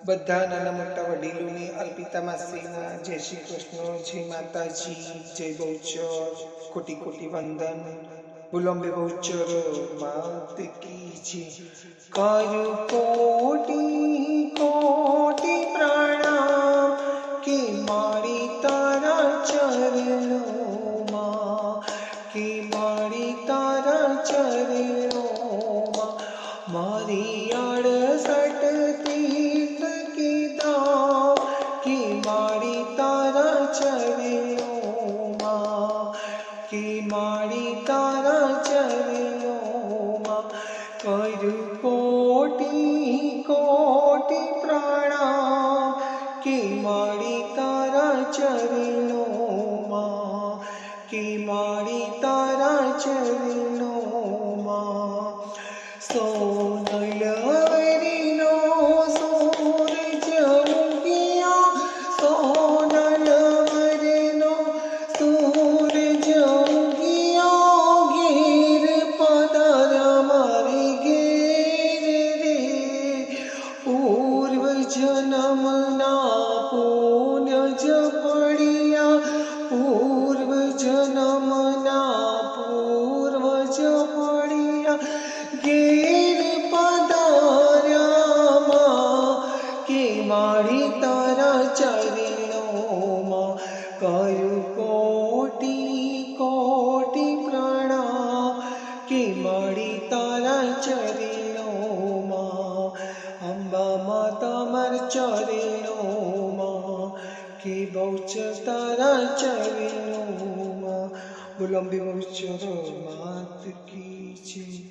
બધા નાના મોટા વડીલોને અર્પિતા માસીના જય શ્રી કૃષ્ણ, જય માતાજી, જય બહુચર, કોટી કોટી વંદન. બુલંબે બહુચર માત કી જય. કર કોટી કોટી પ્રણામ કે મારી તારા ચરણોમાં, કે મારી તારા ચરણોમાં મારી 68 તીર્થ કીધા કે મારી તારા ચરણોમાં, કે મારી તારા ચરણોમાં કરું કોટી કોટી પ્રણામ કે મારી તારા ચરણોમાં, કે મારી તારા ચરણોમાં. સોનલવરીનો સૂરજ ઉગ્યો, સોનલવરીનો સૂરજ ઉગ્યો, ઘેર પધાર્યા મારી ઘેર રે. પૂર્વ જન્મના પુણ્ય જ પડ્યા, પૂર્વ જન્મના પૂર્વ જ પડ્યા, ઘેર પધાર્યામાં કે મારી તારા ચરણોમાં કરું કોટી કોટી પ્રણામ કે મારી તારા ચરણોમાં. અંબા માતા મારા ચરણોમાં કે બહુચર તારા ચરણોમાં. બુલંબી બહુચર માત કી જય.